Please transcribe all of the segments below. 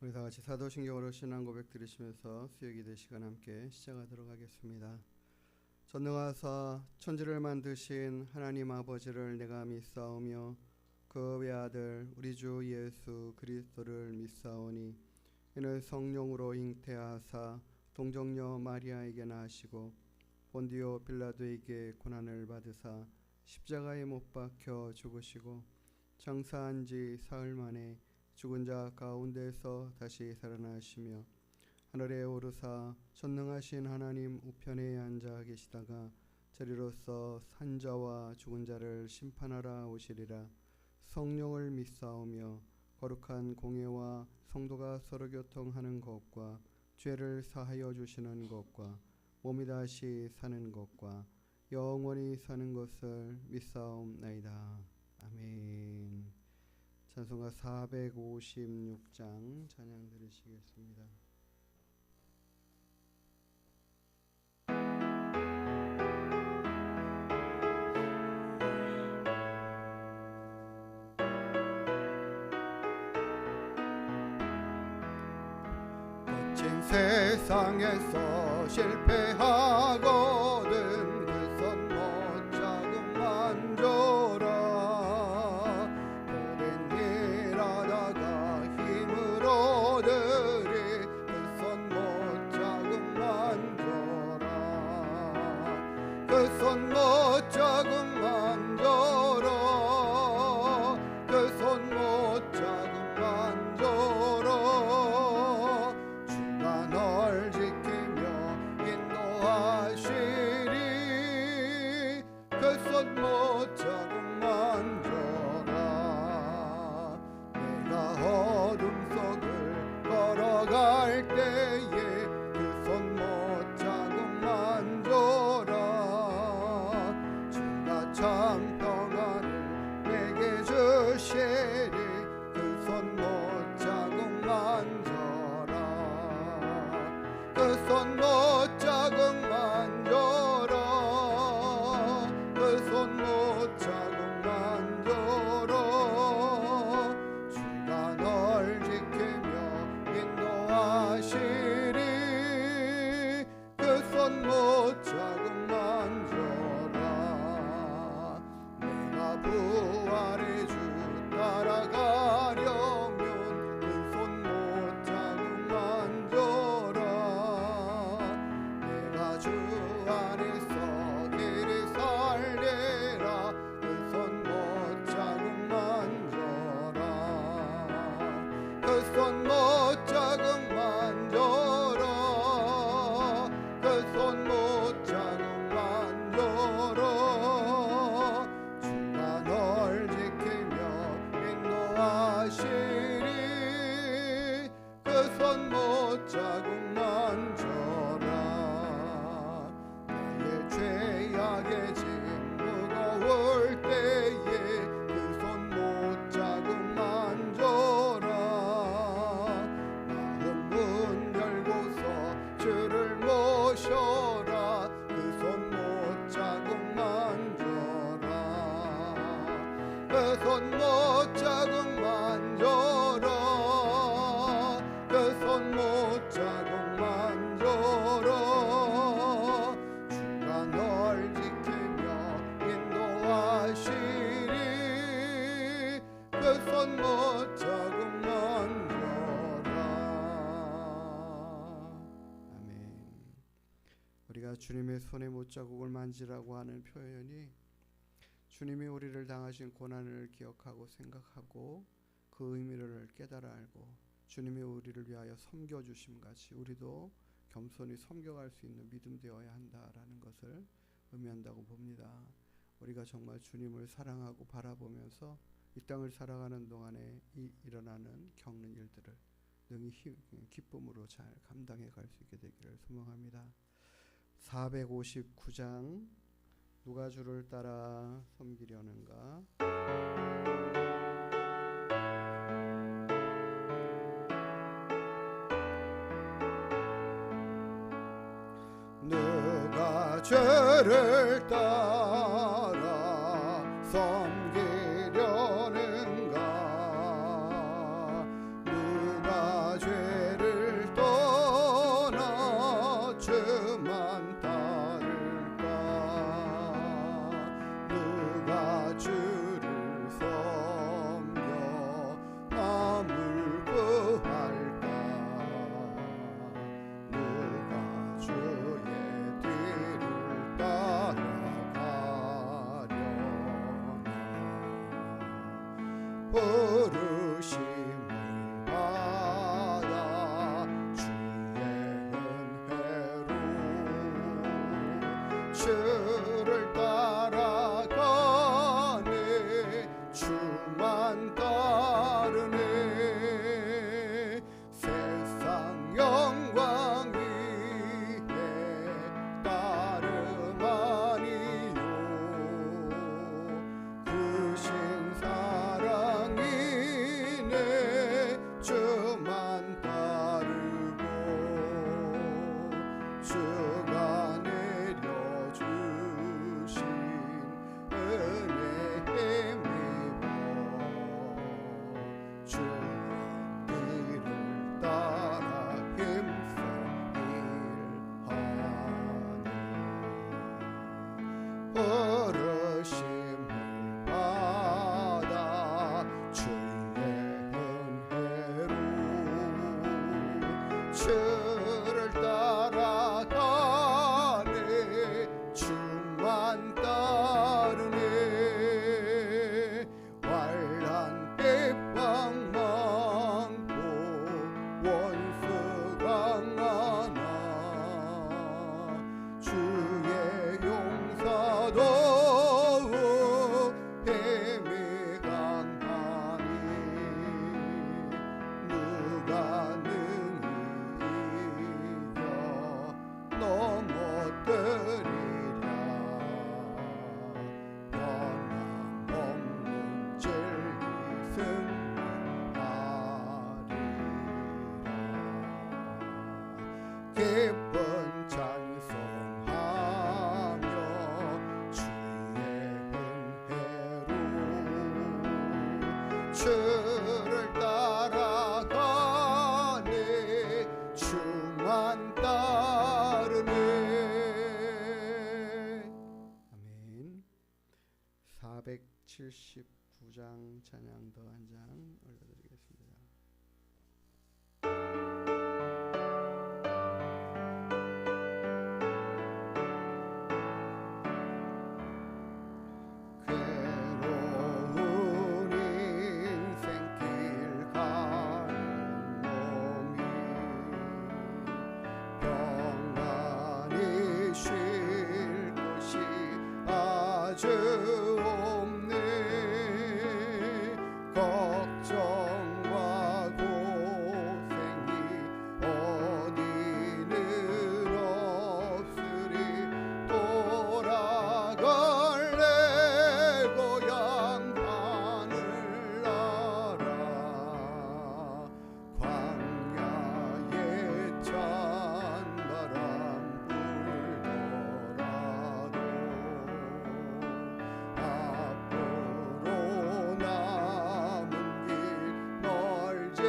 우리 다 같이 사도신경으로 신앙 고백 드리시면서 수요기도 시간 함께 시작하도록 하겠습니다. 전능하사 천지를 만드신 하나님 아버지를 내가 믿사오며 그 외아들 우리 주 예수 그리스도를 믿사오니 이는 성령으로 잉태하사 동정녀 마리아에게 나시고 본디오 빌라도에게 고난을 받으사 십자가에 못 박혀 죽으시고 장사한 지 사흘 만에 죽은 자 가운데서 다시 살아나시며 하늘에 오르사 전능하신 하나님 우편에 앉아 계시다가 저리로서 산자와 죽은 자를 심판하러 오시리라. 성령을 믿사오며 거룩한 공예와 성도가 서로 교통하는 것과 죄를 사하여 주시는 것과 몸이 다시 사는 것과 영원히 사는 것을 믿사옵나이다. 아멘. 찬송가 456장 찬양 들으시겠습니다. 거친 세상에서 실패하거든 그 손 못 자국 만져라. 그 손 못 자국 만져라. 그 손 못 자국 만져라. 주가 널 지키며 인도하시리. 그 손 못 자국 만져라. 내가 어둠 속을 걸어갈 때에 그 손 못 자국 만져라. 참 평안을 내게 주시리. 그 손 못 자국 만져라. 그 손 못 자국 만져라. 그 손 못 자국 만져라. 주가 널 지키며 인도하시리. 그 손 못 자국 만져라. 부활의 주 따라가려면 그 손 못 자국 만져라. 내가 주 안에서 길이 살리라. 그 손 못 자국 만져라. 그 손 못 자국 만져라. 그 손 못 자국 만져라. 그 손 못 자국 만져라. 나의 죄악의 짐 무거울 때에 그 손 못 자국 만져라. 마음 문 열고서 주를 모셔라. 그 손 못 자국 만져라. 그 손 못 자국 만져라. 그 손 못 자국 만져라. 주가 널 지키며 인도하시리. 그 손 못 자국 만져라. 아멘. 우리가 주님의 손의 못자국을 만지라고 하는 표현이 주님이 우리를 당하신 고난을 기억하고 생각하고 그 의미를 깨달아 알고 주님이 우리를 위하여 섬겨주심 같이 우리도 겸손히 섬겨갈 수 있는 믿음 되어야 한다라는 것을 의미한다고 봅니다. 우리가 정말 주님을 사랑하고 바라보면서 이 땅을 살아가는 동안에 일어나는 겪는 일들을 능히 기쁨으로 잘 감당해 갈 수 있게 되기를 소망합니다. 459장 누가 주를 따라 섬기려는가. 누가 주를 따라 섬기려는가. 누가 죄 부르심을 받아 주의 은혜로 주를 따라가네 주만 따르네 세상 영광 위에 따름 아니요 크신 사랑이네 주만 따르고 주가 내려주신 은혜에 힘입어 주의 길을 따라 힘써 일하니 부르심을 받아 주의 은혜로 주를 따라가네 주만 따르네 환난 핍박 많고 원수 강하나 주의 용사도 힘이 강하니 누가 능히 이겨 넘어뜨리랴 변함없는 진리 승리하리라 기쁜 찬송하며 주의 은혜로 주를 따라가네 주만 따르네 아멘. 479장 찬양 더 한 장 올려드리겠습니다. 괴로운 인생길 가는 몸이 평안히 쉴 곳이 아주 없네 걱정과 고생이 어디는 없으리 돌아갈래 고향 하늘나라 광야에 찬바람 불더라도 앞으로 남은 길 멀지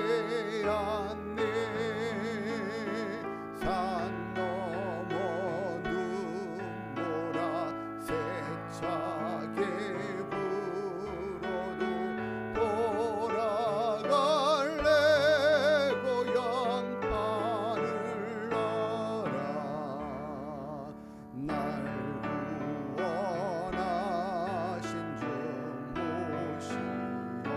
않네 산 넘어 눈보라 세차게 불어도 돌아갈래 고향 하늘나라 날 구원하신 주 모시옵고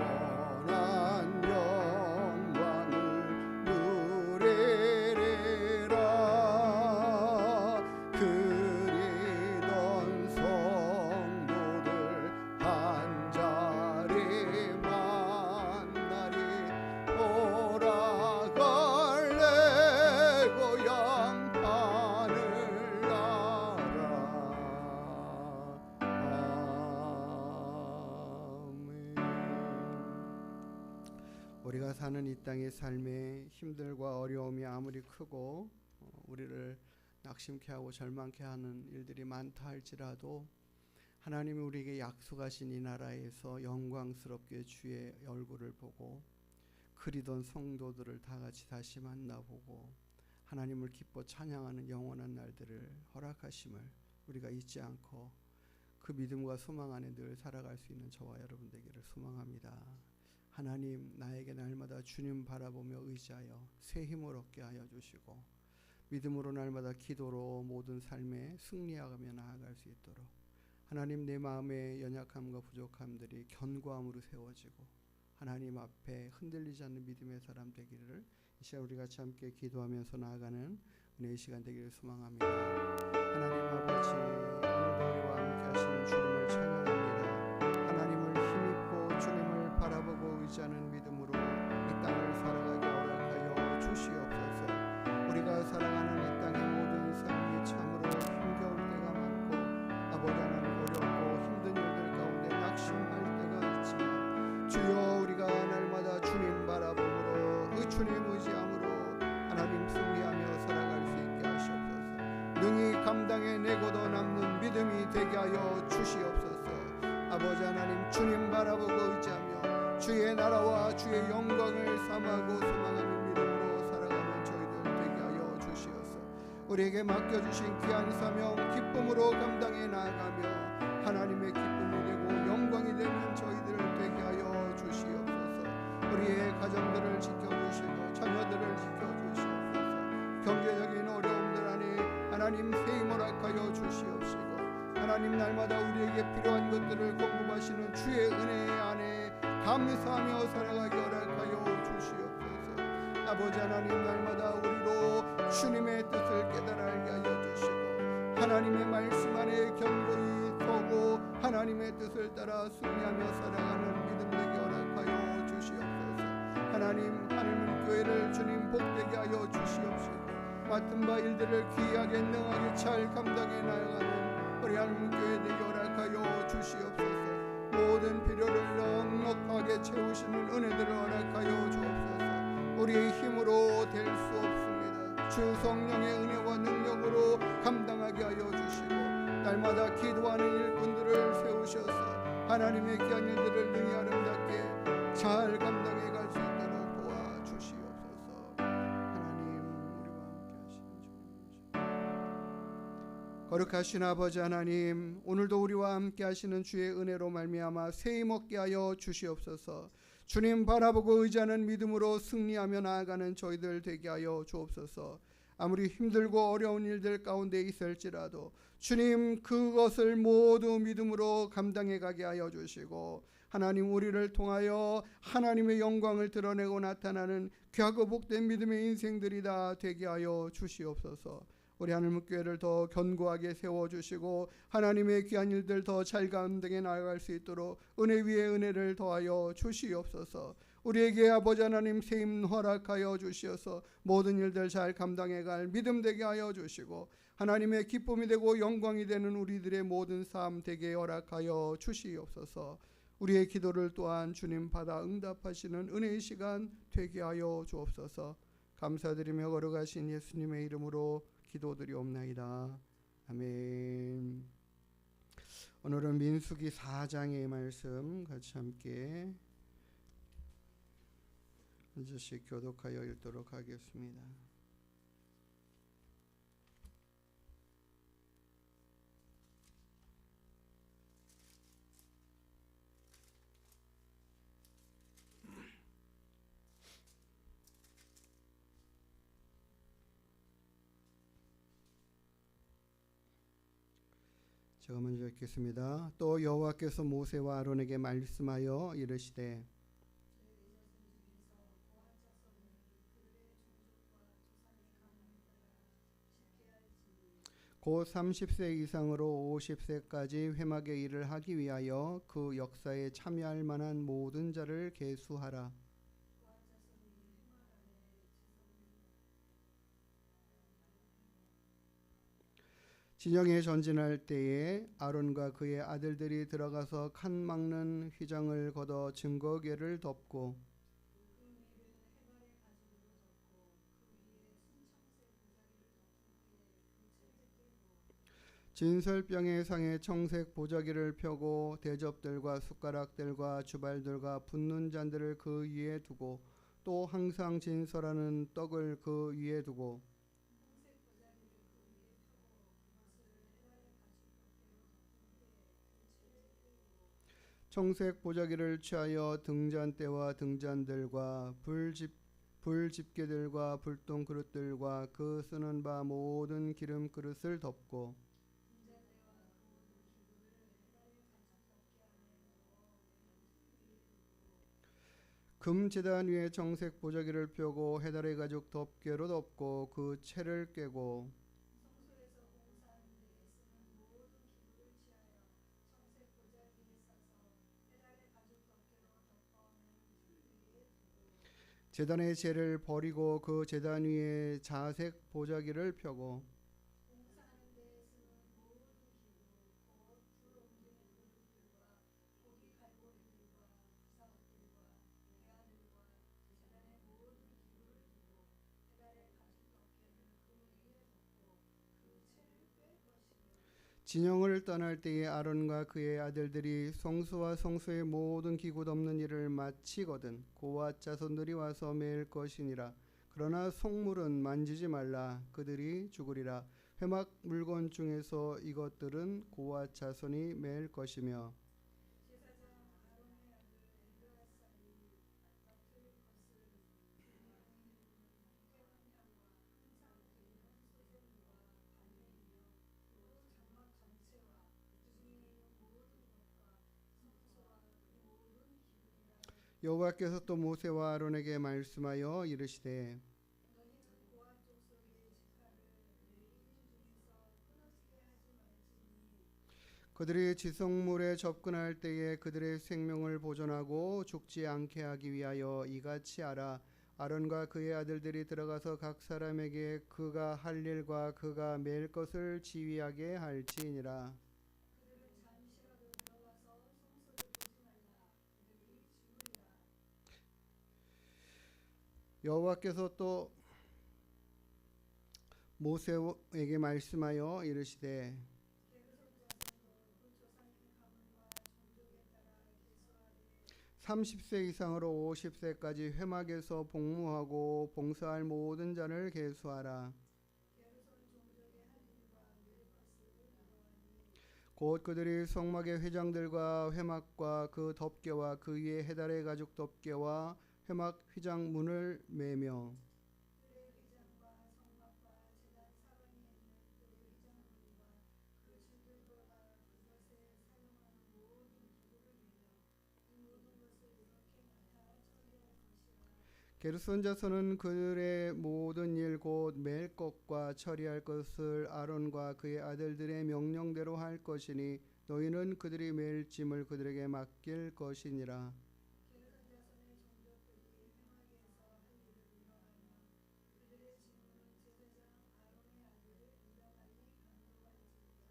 영원한 영광을 누리리라 그리던 성도들 한자리 만나리 돌아갈래 고향 하늘나라 아멘. 우리가 사는 이 땅의 삶에 힘들과 어려움이 아무리 크고 우리를 낙심케 하고 절망케 하는 일들이 많다 할지라도 하나님이 우리에게 약속하신 이 나라에서 영광스럽게 주의 얼굴을 보고 그리던 성도들을 다 같이 다시 만나보고 하나님을 기뻐 찬양하는 영원한 날들을 허락하심을 우리가 잊지 않고 그 믿음과 소망 안에 늘 살아갈 수 있는 저와 여러분 되기를 소망합니다. 하나님, 나에게 날마다 주님 바라보며 의지하여 새 힘을 얻게 하여 주시고 믿음으로 날마다 기도로 모든 삶에 승리하며 나아갈 수 있도록 하나님 내 마음의 연약함과 부족함들이 견고함으로 세워지고 하나님 앞에 흔들리지 않는 믿음의 사람 되기를 이 시간 우리 같이 함께 기도하면서 나아가는 은혜의 시간 되기를 소망합니다. 하나님 아버지, 오늘도 우리와 함께 하시는 주님을 찬양합니다. 하나님을 힘입고 주님을 바라보고 의지하는 믿음으로 이 땅을 살아가게 허락하여 주시옵소서. 우리가 살아가는 이 땅의 모든 삶이 참으로 힘겨울 때가 많고 아버지 하나님 어렵고 힘든 일들 가운데 낙심할 때가 있지만 주여 우리가 날마다 주님 바라봄으로 주님 의지함으로 하나님 승리하며 살아갈 수 있게 하시옵소서. 능히 감당해 내고도 남는 믿음이 되게 하여 주시옵소서. 아버지 하나님 주님 바라보고 의지하며 주의 나라와 주의 영광을 삼하고 소망하는 믿음으로 살아가는 저희들 되게 하여 주시옵소서. 우리에게 맡겨주신 귀한 사명 기쁨으로 감당해 나아가며 하나님의 기쁨이 되고 영광이 되는 저희들 되게 하여 주시옵소서. 우리의 가정들을 지켜주시고 자녀들을 지켜주시옵소서. 경제적인 어려움들 안에 하나님 새 힘을 허락하여 주시옵시고 하나님 날마다 우리에게 필요한 것들을 공급하시는 주의 은혜 안에 감사하며 살아가게 허락하여 주시옵소서. 아버지 하나님 날마다 우리로 주님의 뜻을 깨달아 알게 하여 주시고 하나님의 말씀 안에 견고히 서고 하나님의 뜻을 따라 승리하며 살아가는 믿음 되게 허락하여 주시옵소서. 하나님 하늘문교회를 주님 복되게 하여 주시옵시고 맡은 바 일들을 귀하게 능하게 잘 감당해 나아가는 우리 하늘문교회 되게 허락하여 주시옵소서. 모든 필요를 넉넉하게 채우시는 은혜들을 허락하여 주옵소서. 우리의 힘으로 될 수 없습니다. 주 성령의 은혜와 능력으로 감당하게 하여 주시고 날마다 기도하는 일꾼들을 세우셔서 하나님의 귀한 일들을 능히 아름답게 잘 감당해 갈 수 있도록 도와주시옵소서. 하나님 우리와 함께 하시는 주님, 거룩하신 아버지 하나님, 오늘도 우리와 함께 하시는 주의 은혜로 말미암아 새 힘 얻게 하여 주시옵소서. 주님 바라보고 의지하는 믿음으로 승리하며 나아가는 저희들 되게 하여 주옵소서. 아무리 힘들고 어려운 일들 가운데 있을지라도 주님 그것을 모두 믿음으로 감당해 가게 하여 주시고 하나님 우리를 통하여 하나님의 영광을 드러내고 나타나는 귀하고 복된 믿음의 인생들이 다 되게 하여 주시옵소서. 우리 하늘문교회를 더 견고하게 세워주시고 하나님의 귀한 일들 더 잘 감당해 나아갈 수 있도록 은혜 위에 은혜를 더하여 주시옵소서. 우리에게 아버지 하나님 세임 허락하여 주시어서 모든 일들 잘 감당해 갈 믿음 되게 하여 주시고 하나님의 기쁨이 되고 영광이 되는 우리들의 모든 삶 되게 허락하여 주시옵소서. 우리의 기도를 또한 주님 받아 응답하시는 은혜의 시간 되게 하여 주옵소서. 감사드리며 걸어가신 예수님의 이름으로 기도드리옵나이다. 아멘. 오늘은 민수기 4장의 말씀 같이 함께 한 절씩 교독하여 읽도록 하겠습니다. 제가 먼저 읽겠습니다. 또 여호와께서 모세와 아론에게 말씀하여 이르시되 곧 30세 이상으로 50세까지 회막의 일을 하기 위하여 그 역사에 참여할 만한 모든 자를 계수하라. 진영에 전진할 때에 아론과 그의 아들들이 들어가서 칸 막는 휘장을 걷어 증거궤를 덮고 진설병의 상에 청색 보자기를 펴고 대접들과 숟가락들과 주발들과 붓는 잔들을 그 위에 두고 또 항상 진설하는 떡을 그 위에 두고 청색 보자기를 취하여 등잔대와 등잔들과 불집게들과 불똥 그릇들과 그 쓰는 바 모든 기름 그릇을 덮고 금 제단 위에 정색 보자기를 펴고 해달의 가죽 덮개로 덮고 그 채를 꿰고 성소에서 봉사하는 데 쓰는 모든 기구를 취하여 청색 보자기에 싸서 해달의 가죽 덮개로 덮어 매는 틀 위에 두고 제단의 재를 버리고 그 제단 위에 자색 보자기를 펴고 봉사하는 데 쓰는 모든 기구 곧 불 옮기는 그릇들과 고기 갈고리들과 부사옷들과 대야들과 제단의 모든 기구를 두고 해달의 가죽 덮개를 그 위에 덮고 그 채를 꿰 것이며 진영을 떠날 때에 아론과 그의 아들들이 성소와 성소의 모든 기구 덮는 일을 마치거든 고앗 자손들이 와서 매일 것이니라. 그러나 속물은 만지지 말라. 그들이 죽으리라. 회막 물건 중에서 이것들은 고앗 자손이 매일 것이며 제사장 아론의 아들 엘르아살이 맡을 것을 분양히 깨끗한 향과 항상 드리는 소제물과 반매이며 또 장막 전체와 그 중에 있는 모든 것과 성소와 그 모든 기둥이라 하니 여호와께서 또 모세와 아론에게 말씀하여 이르시되 너희는 고아 족속의 지파를 레위인 중에서 끊어지게 하지 말지니 그들이 지성물에 접근할 때에 그들의 생명을 보존하고 죽지 않게 하기 위하여 이같이 하라. 아론과 그의 아들들이 들어가서 각 사람에게 그가 할 일과 그가 맬 것을 지휘하게 할지니라. 그들은 잠시라도 들어가서 성소를 보지 말라 그들이 죽으리라 여호와께서 또 모세에게 말씀하여 이르시되 게르손 자손도 그 조상의 가문과 종족에 따라 계수하되 30세 이상으로 50세까지 회막에서 복무하고 봉사할 모든 자를 계수하라. 게르손 종족의 할 일과 낼 것을 이루하니 곧 그들이 성막의 회장들과 회막과 그 덮개와 그 위에 해달의 가죽 덮개와 회막 휘장문을 매며 뜰의 휘장과 성막과 제단 사방에 있는 뜰의 휘장문과 그 줄들과 그것에 사용하는 모든 기구를 매며 이 모든 것을 이렇게 맡아 처리할 것이라 게르손 자손은 그들의 모든 일 곧 맬 것과 처리할 것을 아론과 그의 아들들의 명령대로 할 것이니 너희는 그들이 맬 짐을 그들에게 맡길 것이니라. 게르손 자손의 종족들이 회막에서 할 일을 이러하며 그들의 직무는 제사장 아론의 아들 이다말이 감독할지니라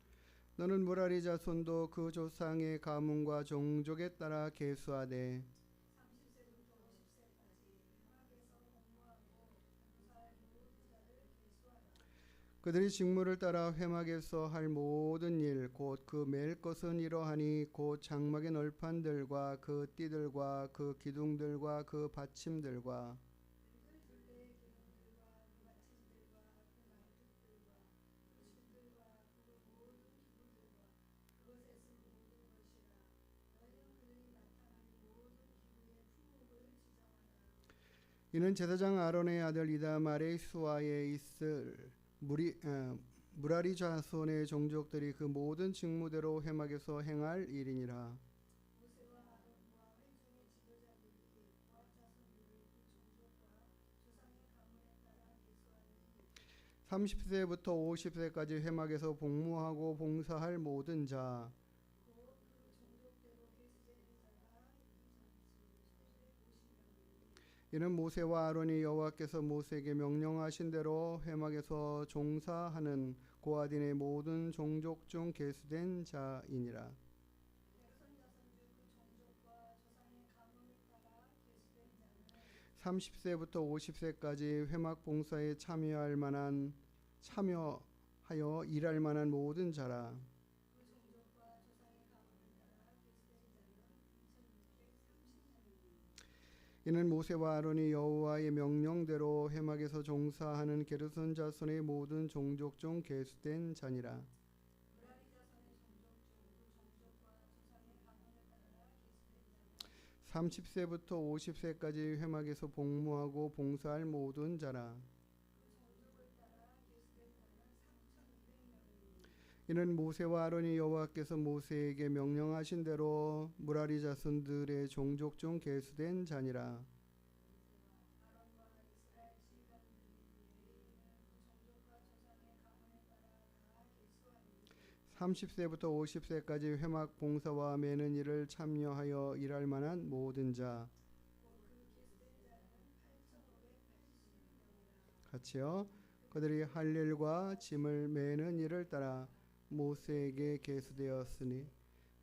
너는 무라리 자손도 그 조상의 가문과 종족에 따라 계수하되 30세부터 50세까지 회막에서 복무하고 봉사할 모든 자를 계수하라 그들이 직무를 따라 회막에서 할 모든 일 곧 그 맬 것은 이러하니 곧 장막의 널판들과 그 띠들과 그 기둥들과 그 받침들과 둘레의 기둥들과 그 받침들과 그 말뚝들과 그 줄들과 그 모든 기구들과 그것에 쓴 모든 것이라 너희는 그들이 나타나는 모든 기구의 품목을 지정하라 이는 제사장 아론의 아들 이다말의 수하에 있을 무라리 자손의 종족들이 그 모든 직무대로 회막에서 행할 일이니라. 모세와 아론과 회중의 지도자들이 고앗 자손들을 그 종족과 조상의 가문에 따라 계수하니 30세부터 50세까지 회막에서 복무하고 봉사할 모든 자 곧 그 종족대로 계수되는 자가 이전치 최대 50명이니 이는 모세와 아론이 여호와께서 모세에게 명령하신 대로 회막에서 종사하는 고아딘의 모든 종족 중 계수된 자이니라. 게르손 자손 중 그 종족과 조상의 가문을 따라 계수된 자는 30세부터 50세까지 회막 봉사에 참여하여 일할 만한 모든 자라. 그 종족과 조상의 가문을 따라 계수된 자는 2630명이니 이는 모세와 아론이 여호와의 명령대로 회막에서 종사하는 게르손 자손의 모든 종족 중 계수된 자니라. 무라리 자손의 종족 중 그 종족과 조상의 가문을 따라 계수된 자는 30세부터 50세까지 회막에서 복무하고 봉사할 모든 자라. 그 종족을 따라 계수된 자는 3200명이니 이는 모세와 아론이 여호와께서 모세에게 명령하신 대로 무라리 자손들의 종족 중 계수된 자니라. 30세부터 50세까지 회막 봉사와 매는 일을 참여하여 일할 만한 모든 자. 같이요. 그들이 할 일과 짐을 매는 일을 따라 모세에게 계수되었으니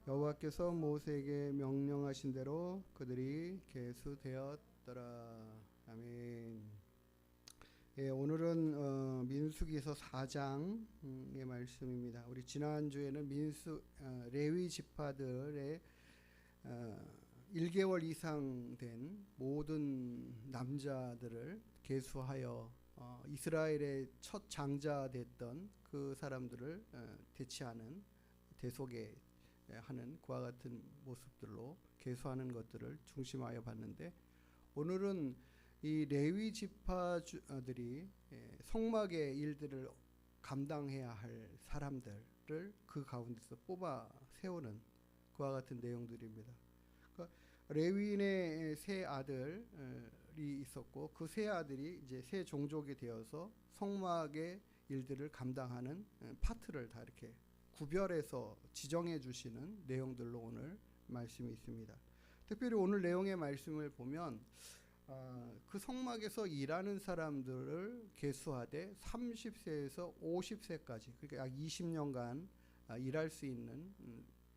여호와께서 모세에게 명령하신 대로 그들이 계수되었더라. 아멘. 예, 오늘은 민수기서 4장의 말씀입니다. 우리 지난주에는 레위 지파들의 1개월 이상 된 모든 남자들을 계수하여 이스라엘의 첫 장자 됐던 그 사람들을 대치하는 대속에 하는 그와 같은 모습들로 계수하는 것들을 중심하여 봤는데, 오늘은 이 레위 지파들이 성막의 일들을 감당해야 할 사람들을 그 가운데서 뽑아 세우는 그와 같은 내용들입니다. 그러니까 레위인의 세 아들이 있었고 그 세 아들이 이제 세 종족이 되어서 성막의 일들을 감당하는 파트를 다 이렇게 구별해서 지정해 주시는 내용들로 오늘 말씀이 있습니다. 특별히 오늘 내용의 말씀을 보면 그 성막에서 일하는 사람들을 계수하되 30세에서 50세까지, 그러니까 약 20년간 일할 수 있는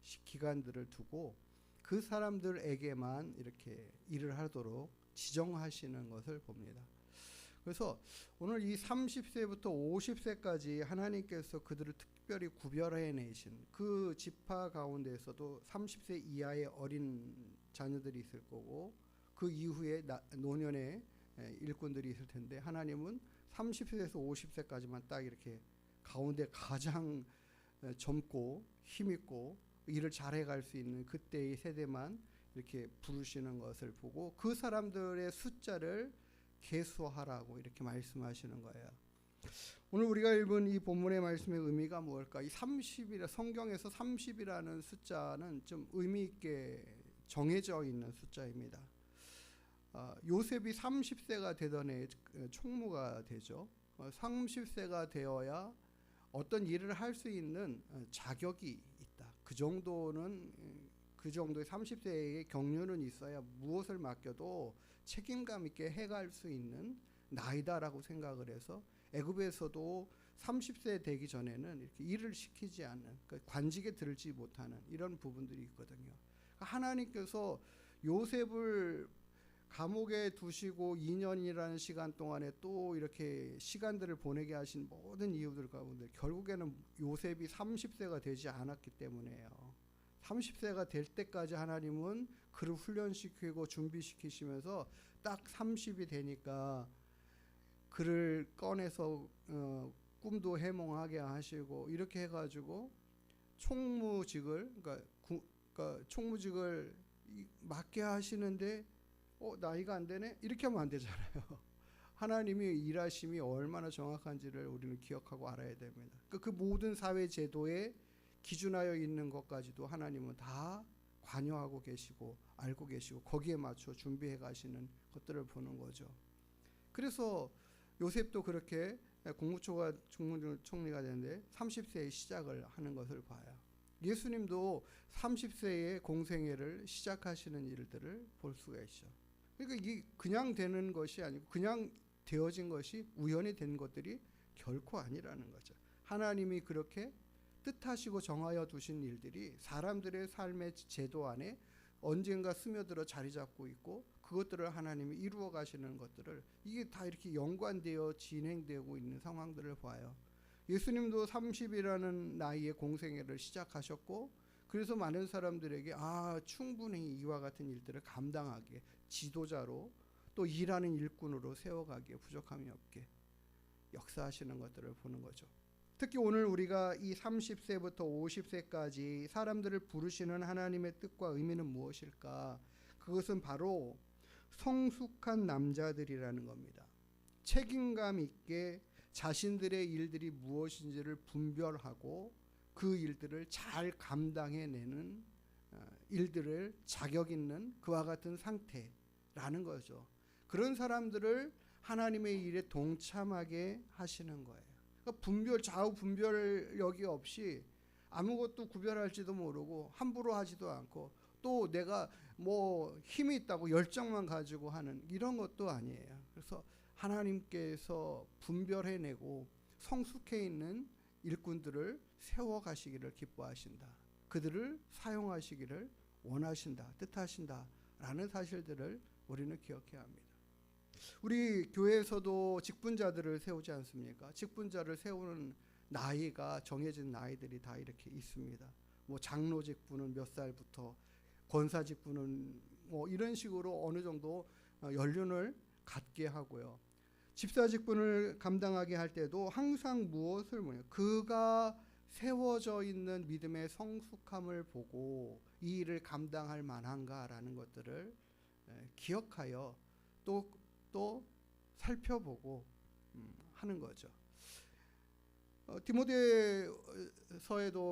기간들을 두고 그 사람들에게만 이렇게 일을 하도록 지정하시는 것을 봅니다. 그래서 오늘 이 30세부터 50세까지 하나님께서 그들을 특별히 구별해 내신 그 지파 가운데에서도 30세 이하의 어린 자녀들이 있을 거고 그 이후에 노년의 일꾼들이 있을 텐데, 하나님은 30세에서 50세까지만 딱 이렇게 가운데 가장 젊고 힘있고 일을 잘해갈 수 있는 그때의 세대만 이렇게 부르시는 것을 보고 그 사람들의 숫자를 계수하라고 이렇게 말씀하시는 거예요. 오늘 우리가 읽은 이 본문의 말씀의 의미가 뭘까? 이 30이라, 성경에서 30이라는 숫자는 좀 의미 있게 정해져 있는 숫자입니다. 요셉이 30세가 되던 해 총무가 되죠. 30세가 되어야 어떤 일을 할 수 있는 자격이 있다. 그 정도의 30세의 경륜은 있어야 무엇을 맡겨도 책임감 있게 해갈 수 있는 나이다라고 생각을 해서 애굽에서도 30세 되기 전에는 이렇게 일을 시키지 않는, 그러니까 관직에 들지 못하는 이런 부분들이 있거든요. 하나님께서 요셉을 감옥에 두시고 2년이라는 시간 동안에 또 이렇게 시간들을 보내게 하신 모든 이유들 가운데 결국에는 요셉이 30세가 되지 않았기 때문에요. 30세가 될 때까지 하나님은 그를 훈련시키고 준비시키시면서 딱 30이 되니까 그를 꺼내서 꿈도 해몽하게 하시고 이렇게 해가지고 총무직을 그러니까 총무직을 맡게 하시는데 나이가 안 되네? 이렇게 하면 안 되잖아요. 하나님이 일하심이 얼마나 정확한지를 우리는 기억하고 알아야 됩니다. 그 모든 사회 제도에 기준하여 있는 것까지도 하나님은 다 관여하고 계시고 알고 계시고 거기에 맞춰 준비해 가시는 것들을 보는 거죠. 그래서 요셉도 그렇게 국무총리가 되는데 30세에 시작을 하는 것을 봐요. 예수님도 30세에 공생애를 시작하시는 일들을 볼 수가 있죠. 그러니까 이게 그냥 되는 것이 아니고 그냥 되어진 것이 우연히 된 것들이 결코 아니라는 거죠. 하나님이 그렇게 뜻하시고 정하여 두신 일들이 사람들의 삶의 제도 안에 언젠가 스며들어 자리 잡고 있고 그것들을 하나님이 이루어 가시는 것들을 이게 다 이렇게 연관되어 진행되고 있는 상황들을 봐요. 예수님도 30이라는 나이에 공생애를 시작하셨고 그래서 많은 사람들에게 충분히 이와 같은 일들을 감당하게 지도자로 또 일하는 일꾼으로 세워가기에 부족함이 없게 역사하시는 것들을 보는 거죠. 특히 오늘 우리가 이 30세부터 50세까지 사람들을 부르시는 하나님의 뜻과 의미는 무엇일까? 그것은 바로 성숙한 남자들이라는 겁니다. 책임감 있게 자신들의 일들이 무엇인지를 분별하고 그 일들을 잘 감당해내는 일들을 자격 있는 그와 같은 상태라는 거죠. 그런 사람들을 하나님의 일에 동참하게 하시는 거예요. 그러니까 좌우 분별력이 없이 아무것도 구별할지도 모르고 함부로 하지도 않고 또 내가 뭐 힘이 있다고 열정만 가지고 하는 이런 것도 아니에요. 그래서 하나님께서 분별해내고 성숙해 있는 일꾼들을 세워가시기를 기뻐하신다. 그들을 사용하시기를 원하신다, 뜻하신다라는 사실들을 우리는 기억해야 합니다. 우리 교회에서도 직분자들을 세우지 않습니까? 직분자를 세우는 나이가 정해진 나이들이 다 이렇게 있습니다. 뭐 장로 직분은 몇 살부터, 권사 직분은 뭐 이런 식으로 어느 정도 연륜을 갖게 하고요. 집사 직분을 감당하게 할 때도 항상 무엇을 뭐냐, 그가 세워져 있는 믿음의 성숙함을 보고 이 일을 감당할 만한가라는 것들을 기억하여 또 살펴보고 하는 거죠. 디모데서에도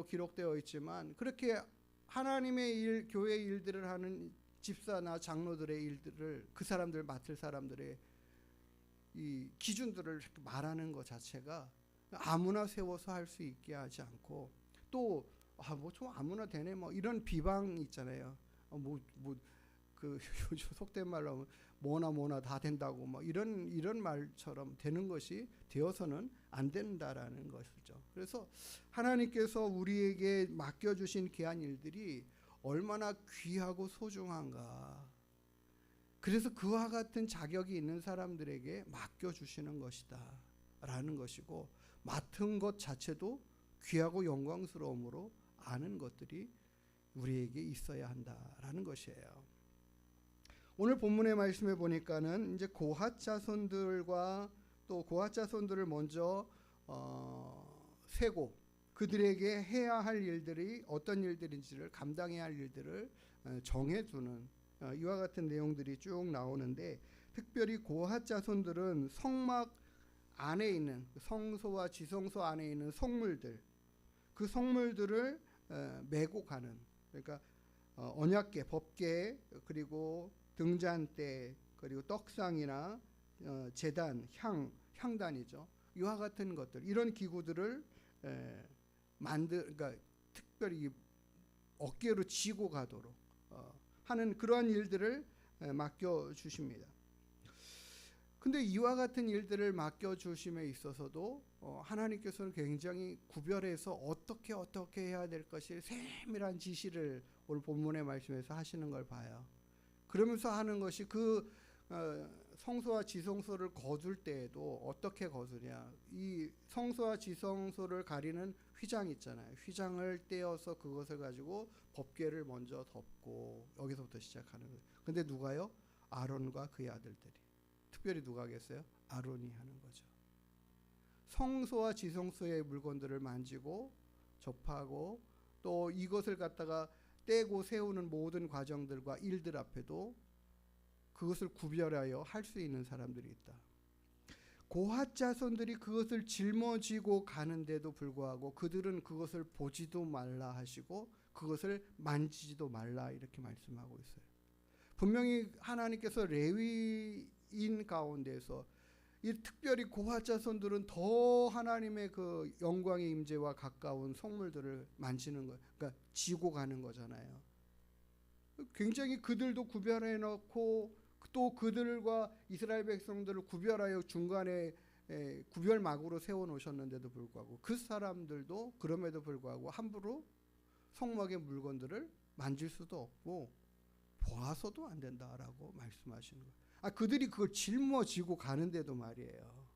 기록되어 있지만 그렇게 하나님의 일, 교회의 일들을 하는 집사나 장로들의 일들을 그 사람들 맡을 사람들의 이 기준들을 말하는 것 자체가 아무나 세워서 할 수 있게 하지 않고 또 뭐 좀 아무나 되네 뭐 이런 비방 있잖아요. 그 요즘 속된 말로 하면 뭐나 다 된다고 뭐 이런 말처럼 되는 것이 되어서는 안 된다라는 것이죠. 그래서 하나님께서 우리에게 맡겨주신 귀한 일들이 얼마나 귀하고 소중한가. 그래서 그와 같은 자격이 있는 사람들에게 맡겨주시는 것이다 라는 것이고, 맡은 것 자체도 귀하고 영광스러움으로 아는 것들이 우리에게 있어야 한다라는 것이에요. 오늘 본문의 말씀에 보니까는 이제 고핫 자손들과 또 고핫 자손들을 먼저 세고 그들에게 해야 할 일들이 어떤 일들인지를, 감당해야 할 일들을 정해두는 이와 같은 내용들이 쭉 나오는데, 특별히 고핫 자손들은 성막 안에 있는 성소와 지성소 안에 있는 성물들, 그 성물들을 메고 가는, 그러니까 언약궤, 법궤, 그리고 등잔대, 그리고 떡상이나 제단, 향단이죠. 이와 같은 것들, 이런 기구들을 그러니까 특별히 어깨로 지고 가도록 하는 그러한 일들을 맡겨 주십니다. 근데 이와 같은 일들을 맡겨 주심에 있어서도 하나님께서는 굉장히 구별해서 어떻게 해야 될 것이 세밀한 지시를 오늘 본문의 말씀에서 하시는 걸 봐요. 그러면서 하는 것이 그 성소와 지성소를 거둘 때에도 어떻게 거두냐, 이 성소와 지성소를 가리는 휘장 있잖아요. 휘장을 떼어서 그것을 가지고 법궤를 먼저 덮고, 여기서부터 시작하는 거예요. 근데 누가요? 아론과 그의 아들들이. 특별히 누가 하겠어요? 아론이 하는 거죠. 성소와 지성소의 물건들을 만지고 접하고 또 이것을 갖다가 떼고 세우는 모든 과정들과 일들 앞에도 그것을 구별하여 할 수 있는 사람들이 있다. 고핫 자손들이 그것을 짊어지고 가는데도 불구하고 그들은 그것을 보지도 말라 하시고 그것을 만지지도 말라 이렇게 말씀하고 있어요. 분명히 하나님께서 레위인 가운데서 이 특별히 고핫 자손들은 더 하나님의 그 영광의 임재와 가까운 성물들을 만지는 거, 그러니까 지고 가는 거잖아요. 굉장히 그들도 구별해 놓고 또 그들과 이스라엘 백성들을 구별하여 중간에 구별막으로 세워 놓으셨는데도 불구하고 그 사람들도 그럼에도 불구하고 함부로 성막의 물건들을 만질 수도 없고 보아서도 안 된다라고 말씀하시는 거예요. 그들이 그걸 짊어지고 가는데도 말이에요.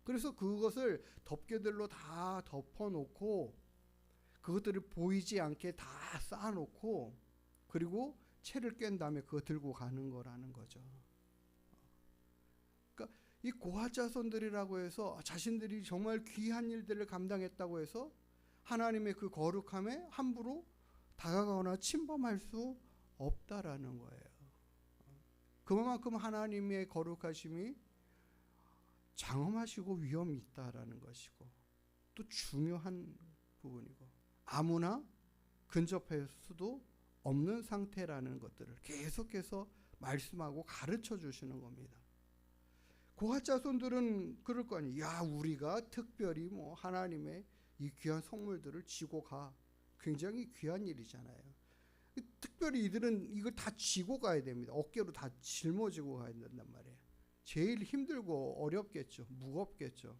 그래서 그것을 덮개들로 다 덮어놓고 그것들을 보이지 않게 다 쌓아놓고 그리고 채를 깬 다음에 그거 들고 가는 거라는 거죠. 그러니까 이 고핫 자손들이라고 해서 자신들이 정말 귀한 일들을 감당했다고 해서 하나님의 그 거룩함에 함부로 다가가거나 침범할 수 없다라는 거예요. 그만큼 하나님의 거룩하심이 장엄하시고 위험이 있다라는 것이고 또 중요한 부분이고 아무나 근접할 수도 없는 상태라는 것들을 계속해서 말씀하고 가르쳐 주시는 겁니다. 고핫 자손들은 그럴 거 아니에요. 야, 우리가 특별히 뭐 하나님의 이 귀한 성물들을 지고 가. 굉장히 귀한 일이잖아요. 특별히 이들은 이걸 다 지고 가야 됩니다. 어깨로 다 짊어지고 가야 된단 말이에요. 제일 힘들고 어렵겠죠. 무겁겠죠.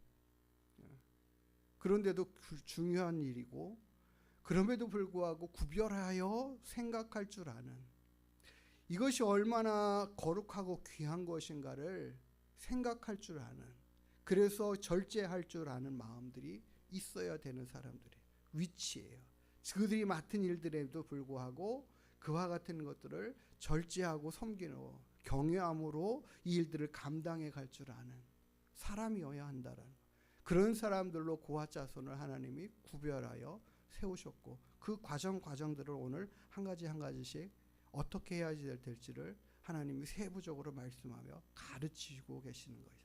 그런데도 중요한 일이고, 그럼에도 불구하고 구별하여 생각할 줄 아는, 이것이 얼마나 거룩하고 귀한 것인가를 생각할 줄 아는, 그래서 절제할 줄 아는 마음들이 있어야 되는 사람들의 위치예요. 그들이 맡은 일들에도 불구하고 그와 같은 것들을 절제하고 섬기는, 경외함으로 이 일들을 감당해 갈 줄 아는 사람이어야 한다라는 것. 그런 사람들로 고아 자손을 하나님이 구별하여 세우셨고, 그 과정들을 오늘 한 가지씩 어떻게 해야 될지를 하나님이 세부적으로 말씀하며 가르치시고 계시는 거예요.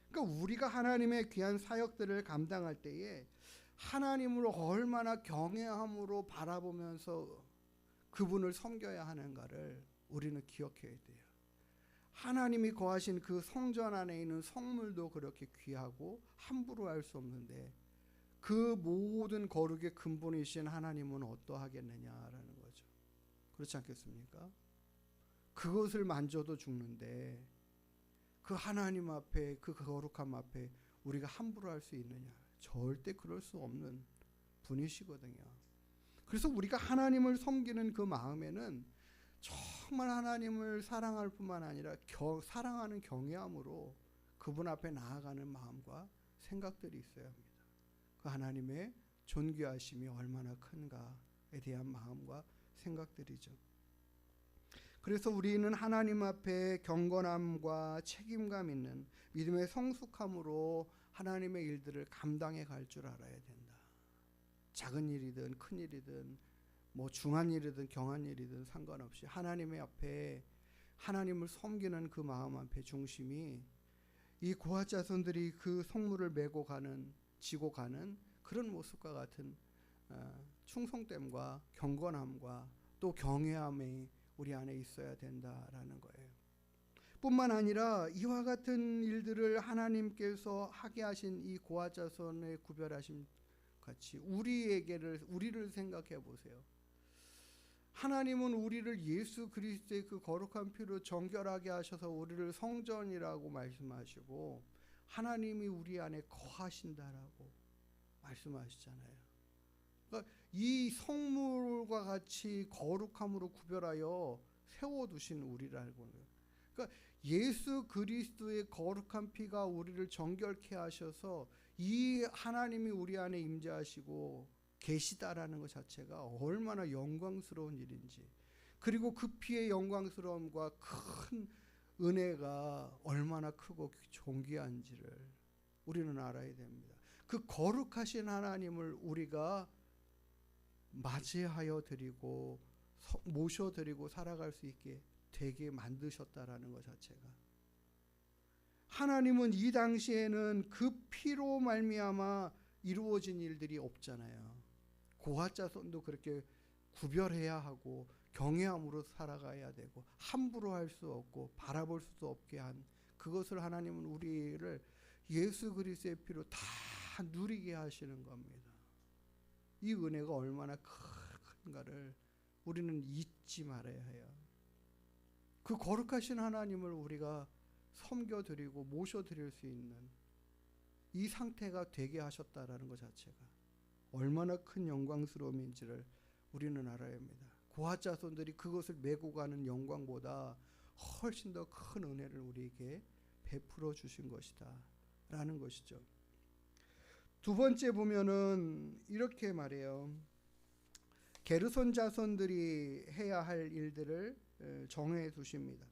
그러니까 우리가 하나님의 귀한 사역들을 감당할 때에 하나님을 얼마나 경외함으로 바라보면서 그분을 섬겨야 하는가를 우리는 기억해야 돼요. 하나님이 거하신 그 성전 안에 있는 성물도 그렇게 귀하고 함부로 할 수 없는데, 그 모든 거룩의 근본이신 하나님은 어떠하겠느냐라는 거죠. 그렇지 않겠습니까? 그것을 만져도 죽는데 그 하나님 앞에, 그 거룩함 앞에 우리가 함부로 할 수 있느냐? 절대 그럴 수 없는 분이시거든요. 그래서 우리가 하나님을 섬기는 그 마음에는 정말 하나님을 사랑할 뿐만 아니라 사랑하는 경외함으로 그분 앞에 나아가는 마음과 생각들이 있어야 합니다. 그 하나님의 존귀하심이 얼마나 큰가에 대한 마음과 생각들이죠. 그래서 우리는 하나님 앞에 경건함과 책임감 있는 믿음의 성숙함으로 하나님의 일들을 감당해 갈 줄 알아야 된다. 작은 일이든 큰 일이든 뭐 중한 일이든 경한 일이든 상관없이 하나님의 앞에 하나님을 섬기는 그 마음 앞에 중심이 이 고아 자손들이 그 성물을 메고 가는, 지고 가는 그런 모습과 같은 충성됨과 경건함과 또 경외함이 우리 안에 있어야 된다라는 거예요. 뿐만 아니라 이와 같은 일들을 하나님께서 하게 하신 이 고아 자손의 구별하심 같이 우리를 생각해 보세요. 하나님은 우리를 예수 그리스도의 그 거룩한 피로 정결하게 하셔서 우리를 성전이라고 말씀하시고, 하나님이 우리 안에 거하신다라고 말씀하시잖아요. 그러니까 이 성물과 같이 거룩함으로 구별하여 세워두신 우리라는 거예요. 그러니까 예수 그리스도의 거룩한 피가 우리를 정결케 하셔서 이 하나님이 우리 안에 임재하시고 계시다라는 것 자체가 얼마나 영광스러운 일인지, 그리고 그 피의 영광스러움과 큰 은혜가 얼마나 크고 존귀한지를 우리는 알아야 됩니다. 그 거룩하신 하나님을 우리가 맞이하여 드리고 모셔드리고 살아갈 수 있게 되게 만드셨다라는 것 자체가, 하나님은 이 당시에는 그 피로 말미암아 이루어진 일들이 없잖아요. 고아 자손도 그렇게 구별해야 하고 경외함으로 살아가야 되고 함부로 할 수 없고 바라볼 수도 없게 한 그것을 하나님은 우리를 예수 그리스도의 피로 다 누리게 하시는 겁니다. 이 은혜가 얼마나 큰가를 우리는 잊지 말아야 해요. 그 거룩하신 하나님을 우리가 섬겨드리고 모셔드릴 수 있는 이 상태가 되게 하셨다라는 것 자체가 얼마나 큰 영광스러움인지를 우리는 알아야 합니다. 고아 자손들이 그것을 메고 가는 영광보다 훨씬 더 큰 은혜를 우리에게 베풀어 주신 것이다 라는 것이죠. 두 번째 보면은 이렇게 말해요. 게르손 자손들이 해야 할 일들을 정해 두십니다.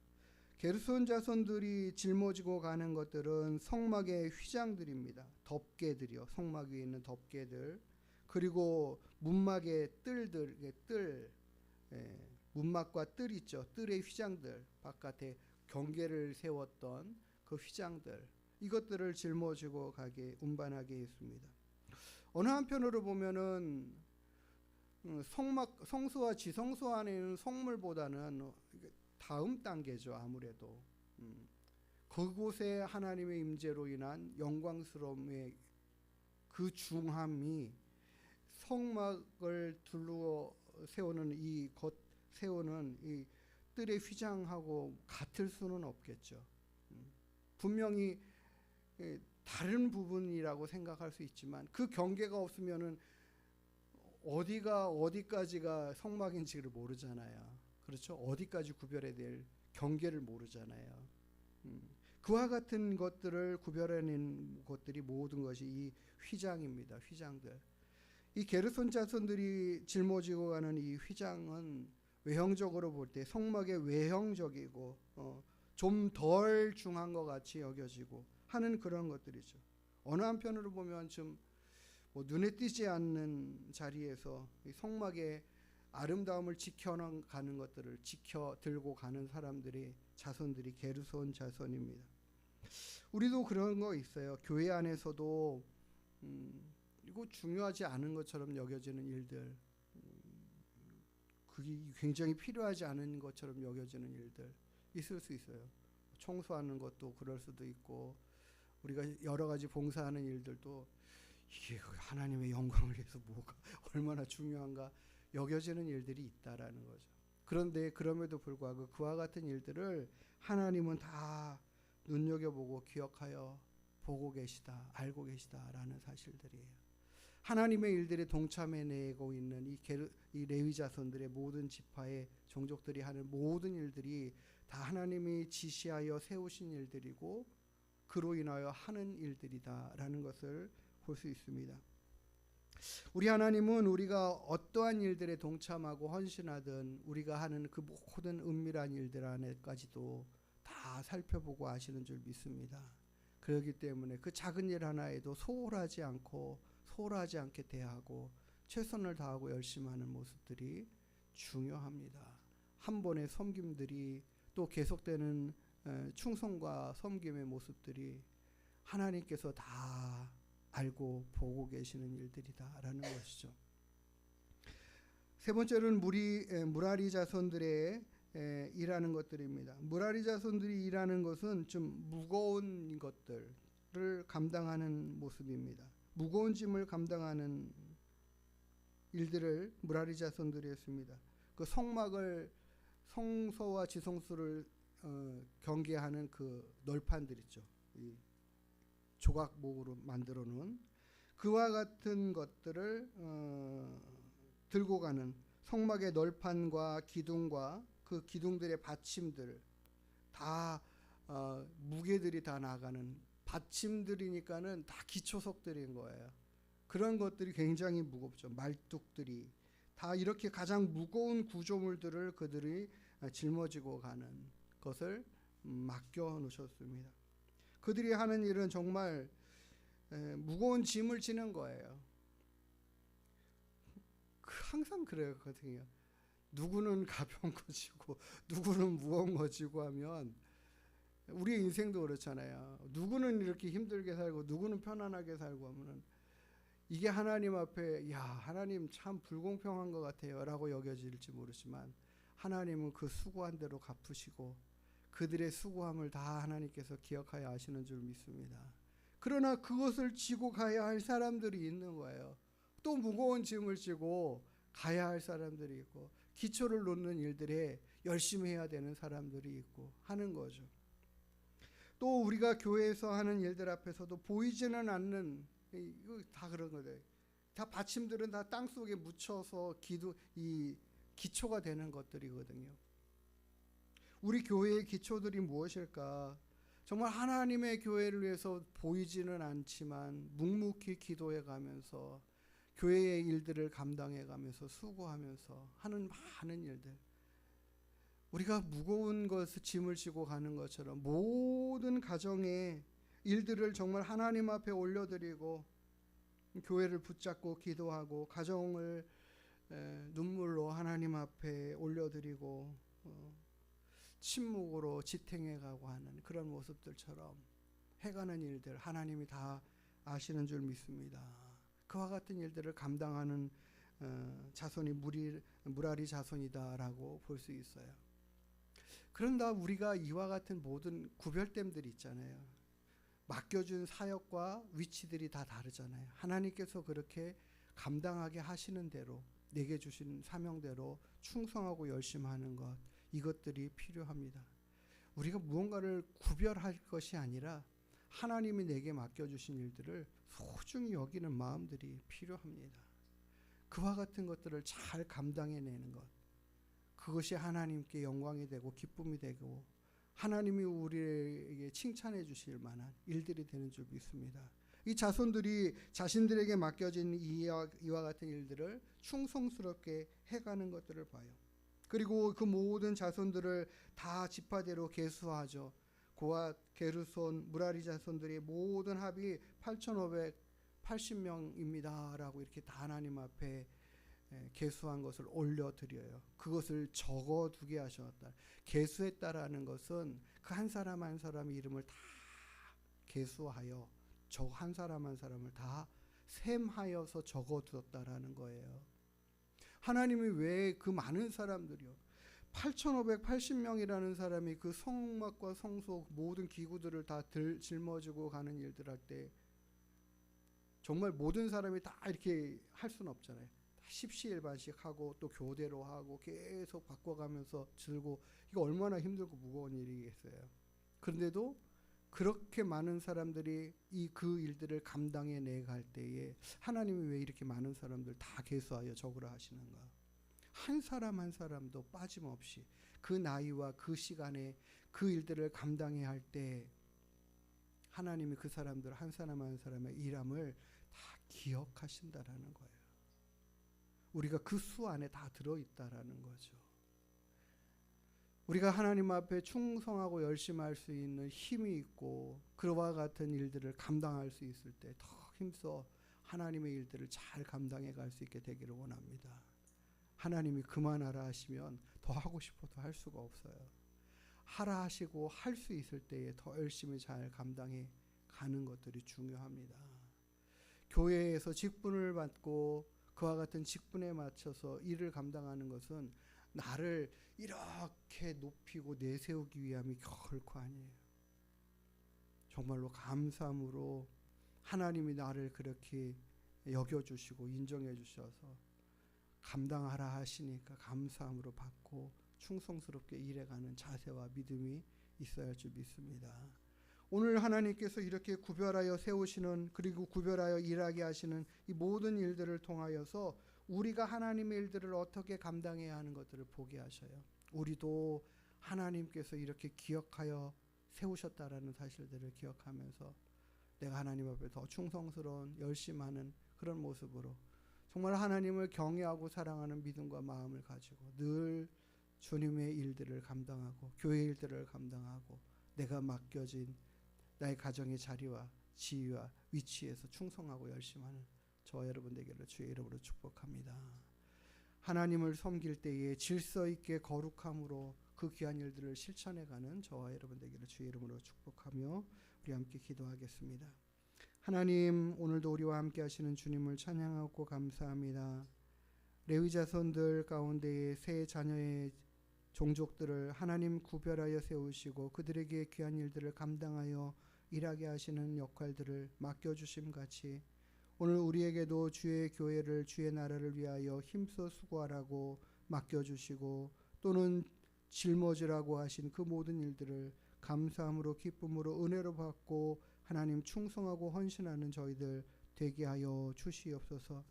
게르손 자손들이 짊어지고 가는 것들은 성막의 휘장들입니다. 덮개들이요. 성막 위에 있는 덮개들. 그리고 문막의 뜰들, 문막과 뜰 있죠. 뜰의 휘장들, 바깥에 경계를 세웠던 그 휘장들, 이것들을 짊어지고 가게 운반하게 했습니다. 어느 한편으로 보면은 성수와 지성소 안에 있는 성물보다는 다음 단계죠. 아무래도 그곳에 하나님의 임재로 인한 영광스러움의 그 중함이 성막을 둘러 세우는 이 뜰의 휘장하고 같을 수는 없겠죠. 분명히 다른 부분이라고 생각할 수 있지만 그 경계가 없으면은 어디가 어디까지가 성막인지를 모르잖아요. 그렇죠? 어디까지 구별해야 될 경계를 모르잖아요. 그와 같은 것들을 구별해낸 것들이 모든 것이 이 휘장입니다. 휘장들. 이 게르손 자손들이 짊어지고 가는 이 휘장은 외형적으로 볼 때 성막의 외형적이고 좀 덜 중한 것 같이 여겨지고 하는 그런 것들이죠. 어느 한편으로 보면 좀 눈에 띄지 않는 자리에서 이 성막의 아름다움을 지켜가는 것들을 지켜 들고 가는 자손들이 게르손 자손입니다. 우리도 그런 거 있어요. 교회 안에서도 이거 중요하지 않은 것처럼 여겨지는 일들, 그게 굉장히 필요하지 않은 것처럼 여겨지는 일들 있을 수 있어요. 청소하는 것도 그럴 수도 있고 우리가 여러 가지 봉사하는 일들도 이게 하나님의 영광을 위해서 뭐가 얼마나 중요한가 여겨지는 일들이 있다라는 거죠. 그런데 그럼에도 불구하고 그와 같은 일들을 하나님은 다 눈여겨보고 기억하여 보고 계시다, 알고 계시다라는 사실들이에요. 하나님의 일들에 동참해내고 있는 이 레위 자손들의 모든 지파의 종족들이 하는 모든 일들이 다 하나님이 지시하여 세우신 일들이고 그로 인하여 하는 일들이다라는 것을 볼 수 있습니다. 우리 하나님은 우리가 어떠한 일들에 동참하고 헌신하든 우리가 하는 그 모든 은밀한 일들 안에까지도 다 살펴보고 아시는 줄 믿습니다. 그렇기 때문에 그 작은 일 하나에도 소홀하지 않게 대하고 최선을 다하고 열심히 하는 모습들이 중요합니다. 한 번의 섬김들이 또 계속되는 충성과 섬김의 모습들이 하나님께서 다 알고 보고 계시는 일들이다라는 것이죠. 세 번째로는 무라리 자손들의 일하는 것들입니다. 무라리 자손들이 일하는 것은 좀 무거운 것들을 감당하는 모습입니다. 무거운 짐을 감당하는 일들을 무라리 자손들이 했습니다. 그 성막을 성소와 지성소를 경계하는 그 널판들 있죠. 이 조각목으로 만들어 놓은 그와 같은 것들을 들고 가는 성막의 널판과 기둥과 그 기둥들의 받침들 다 무게들이 다 나가는 받침들이니까는 다 기초석들인 거예요. 그런 것들이 굉장히 무겁죠. 말뚝들이 다 이렇게 가장 무거운 구조물들을 그들이 짊어지고 가는 것을 맡겨 놓으셨습니다. 그들이 하는 일은 정말 무거운 짐을 지는 거예요. 항상 그랬거든요. 누구는 가벼운 거 지고 누구는 무거운 거 지고 하면 우리 인생도 그렇잖아요. 누구는 이렇게 힘들게 살고 누구는 편안하게 살고 하면은 이게 하나님 앞에 하나님 참 불공평한 것 같아요 라고 여겨질지 모르지만 하나님은 그 수고한 대로 갚으시고 그들의 수고함을 다 하나님께서 기억하여 아시는 줄 믿습니다. 그러나 그것을 지고 가야 할 사람들이 있는 거예요. 또 무거운 짐을 지고 가야 할 사람들이 있고 기초를 놓는 일들에 열심히 해야 되는 사람들이 있고 하는 거죠. 또 우리가 교회에서 하는 일들 앞에서도 보이지는 않는 이거 다 그런 거예요. 다 받침들은 다 땅속에 묻혀서 이 기초가 되는 것들이거든요. 우리 교회의 기초들이 무엇일까? 정말 하나님의 교회를 위해서 보이지는 않지만 묵묵히 기도해 가면서 교회의 일들을 감당해 가면서 수고하면서 하는 많은 일들. 우리가 무거운 것을 짐을 지고 가는 것처럼 모든 가정의 일들을 정말 하나님 앞에 올려드리고 교회를 붙잡고 기도하고 가정을 눈물로 하나님 앞에 올려드리고 침묵으로 지탱해가고 하는 그런 모습들처럼 해가는 일들 하나님이 다 아시는 줄 믿습니다. 그와 같은 일들을 감당하는 자손이 무라리 자손이다라고 볼 수 있어요. 그런다 우리가 이와 같은 모든 구별됨들이 있잖아요. 맡겨준 사역과 위치들이 다 다르잖아요. 하나님께서 그렇게 감당하게 하시는 대로 내게 주신 사명대로 충성하고 열심히 하는 것, 이것들이 필요합니다. 우리가 무언가를 구별할 것이 아니라 하나님이 내게 맡겨주신 일들을 소중히 여기는 마음들이 필요합니다. 그와 같은 것들을 잘 감당해내는 것, 그것이 하나님께 영광이 되고 기쁨이 되고 하나님이 우리에게 칭찬해 주실 만한 일들이 되는 줄 믿습니다. 이 자손들이 자신들에게 맡겨진 이와 같은 일들을 충성스럽게 해가는 것들을 봐요. 그리고 그 모든 자손들을 다 지파대로 계수하죠. 고앗, 게르손, 무라리 자손들이 모든 합이 8,580명입니다 라고 이렇게 다 하나님 앞에 계수한 것을 올려드려요. 그것을 적어두게 하셨다. 계수했다라는 것은 그 한 사람 한 사람의 이름을 다 계수하여 저 한 사람 한 사람을 다 셈하여서 적어두었다라는 거예요. 하나님이 왜 그 많은 사람들이요, 8,580명이라는 사람이 그 성막과 성소 모든 기구들을 다 짊어지고 가는 일들 할 때 정말 모든 사람이 다 이렇게 할 수는 없잖아요. 십시일반씩 하고 또 교대로 하고 계속 바꿔가면서 들고, 이거 얼마나 힘들고 무거운 일이겠어요. 그런데도 그렇게 많은 사람들이 그 일들을 감당해 내갈 때에 하나님이 왜 이렇게 많은 사람들 다 계수하여 적으라 하시는가? 한 사람 한 사람도 빠짐없이 그 나이와 그 시간에 그 일들을 감당해야 할 때 하나님이 그 사람들 한 사람 한 사람의 일함을 다 기억하신다라는 거예요. 우리가 그 수 안에 다 들어있다라는 거죠. 우리가 하나님 앞에 충성하고 열심히 할 수 있는 힘이 있고 그와 같은 일들을 감당할 수 있을 때 더 힘써 하나님의 일들을 잘 감당해 갈 수 있게 되기를 원합니다. 하나님이 그만하라 하시면 더 하고 싶어도 할 수가 없어요. 하라 하시고 할 수 있을 때에 더 열심히 잘 감당해 가는 것들이 중요합니다. 교회에서 직분을 받고 그와 같은 직분에 맞춰서 일을 감당하는 것은 나를 이렇게 높이고 내세우기 위함이 결코 아니에요. 정말로 감사함으로 하나님이 나를 그렇게 여겨주시고 인정해 주셔서 감당하라 하시니까 감사함으로 받고 충성스럽게 일해가는 자세와 믿음이 있어야 할 줄 믿습니다. 오늘 하나님께서 이렇게 구별하여 세우시는, 그리고 구별하여 일하게 하시는 이 모든 일들을 통하여서 우리가 하나님의 일들을 어떻게 감당해야 하는 것들을 보게 하셔요. 우리도 하나님께서 이렇게 기억하여 세우셨다라는 사실들을 기억하면서 내가 하나님 앞에 더 충성스러운 열심히 하는 그런 모습으로 정말 하나님을 경외하고 사랑하는 믿음과 마음을 가지고 늘 주님의 일들을 감당하고 교회 일들을 감당하고 내가 맡겨진 나의 가정의 자리와 지위와 위치에서 충성하고 열심히 하는 저와 여러분 되기를 주의 이름으로 축복합니다. 하나님을 섬길 때에 질서 있게 거룩함으로 그 귀한 일들을 실천해가는 저와 여러분 되기를 주의 이름으로 축복하며 우리 함께 기도하겠습니다. 하나님, 오늘도 우리와 함께 하시는 주님을 찬양하고 감사합니다. 레위 자손들 가운데에 세 자녀의 종족들을 하나님 구별하여 세우시고 그들에게 귀한 일들을 감당하여 일하게 하시는 역할들을 맡겨주심 같이 오늘 우리에게도 주의 교회를, 주의 나라를 위하여 힘써 수고하라고 맡겨주시고 또는 짊어지라고 하신 그 모든 일들을 감사함으로 기쁨으로 은혜로 받고 하나님 충성하고 헌신하는 저희들 되게 하여 주시옵소서.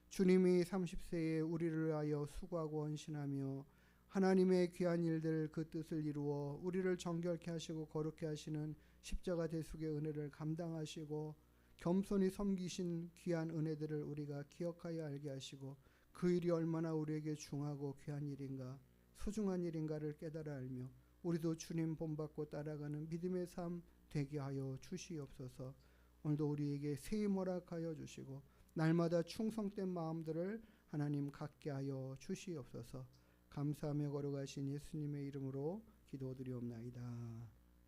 주님이 30세에 우리를 위하여 수고하고 헌신하며 하나님의 귀한 일들 그 뜻을 이루어 우리를 정결케 하시고 거룩케 하시는 십자가 대속의 은혜를 감당하시고 겸손히 섬기신 귀한 은혜들을 우리가 기억하여 알게 하시고 그 일이 얼마나 우리에게 중하고 귀한 일인가, 소중한 일인가를 깨달아 알며 우리도 주님 본받고 따라가는 믿음의 삶 되게 하여 주시옵소서. 오늘도 우리에게 세임 허락하여 주시고 날마다 충성된 마음들을 하나님 갖게 하여 주시옵소서. 감사하며 걸어가신 예수님의 이름으로 기도드리옵나이다.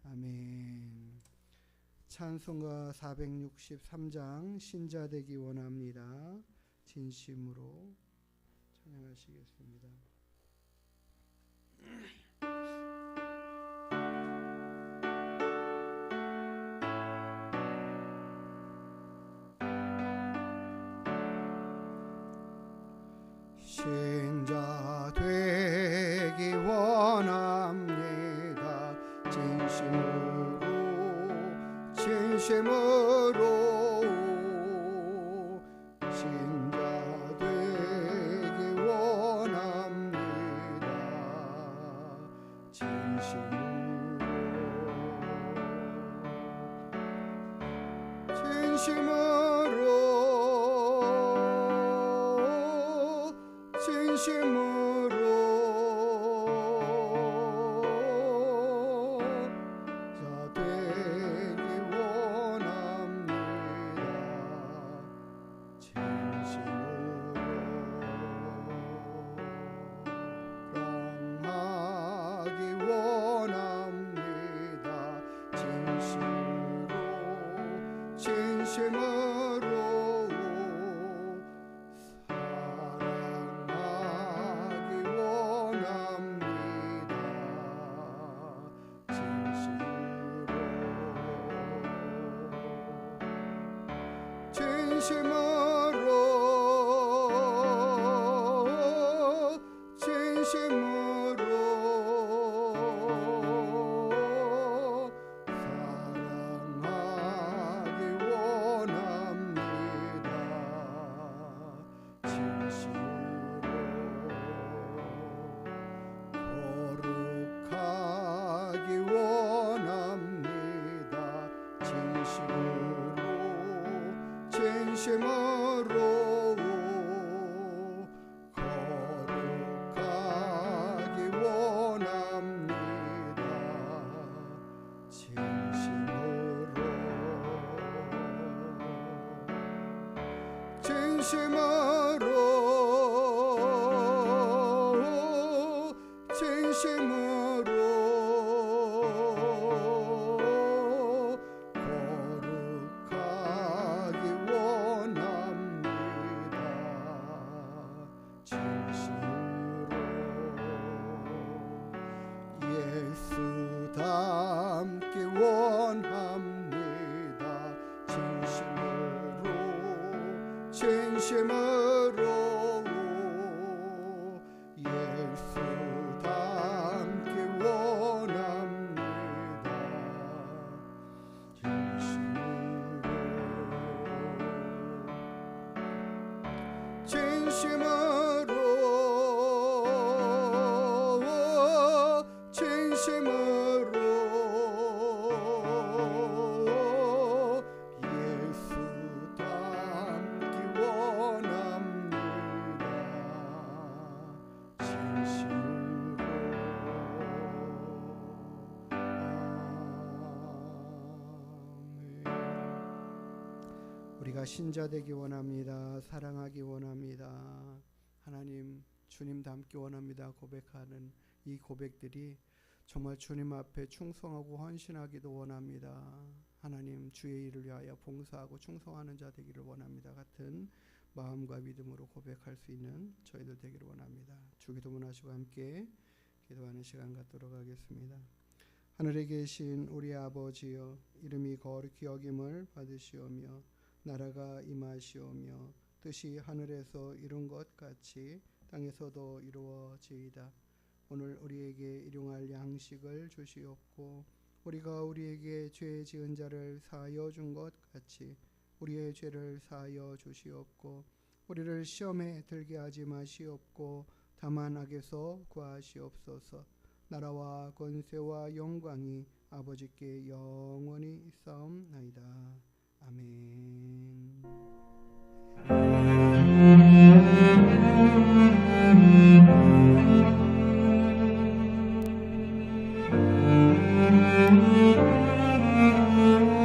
아멘. 찬송가 463장 신자 되기 원합니다. 진심으로 찬양하시겠습니다. 신자 되기 원합니다. 진심으로 신자 되기 원합니다. 진심으로 자 되기 원합니다. 진심으로 사랑하기 원합니다. 진심으로 사랑하기 원합니다. 진심으로 사랑하기 원합니다. 거룩하기 원합니다. 진심으로 거룩하기 원합니다. 진심으로 거룩하기 원합니다. 예수 닮기 원합니다. 진심으로 예수 닮기 원합니다. 진심으로 예수 닮기 원합니다. 우리가 신자 되기 원합니다. 사랑하기 원합니다. 하나님, 주님 닮기 원합니다. 고백하는 이 고백들이 정말 주님 앞에 충성하고 헌신하기도 원합니다. 하나님, 주의 일을 위하여 봉사하고 충성하는 자 되기를 원합니다. 같은 마음과 믿음으로 고백할 수 있는 저희들 되기를 원합니다. 주기도문 하시고 함께 기도하는 시간 갖도록 하겠습니다. 하늘에 계신 우리 아버지여, 이름이 거룩히 여김을 받으시오며 나라가 임하시오며 뜻이 하늘에서 이룬 것 같이 땅에서도 이루어지이다. 오늘 우리에게 일용할 양식을 주시옵고 우리가 우리에게 죄 지은 자를 사하여 준 것 같이 우리의 죄를 사하여 주시옵고 우리를 시험에 들게 하지 마시옵고 다만 악에서 구하시옵소서. 나라와 권세와 영광이 아버지께 영원히 있사옵나이다. 아멘.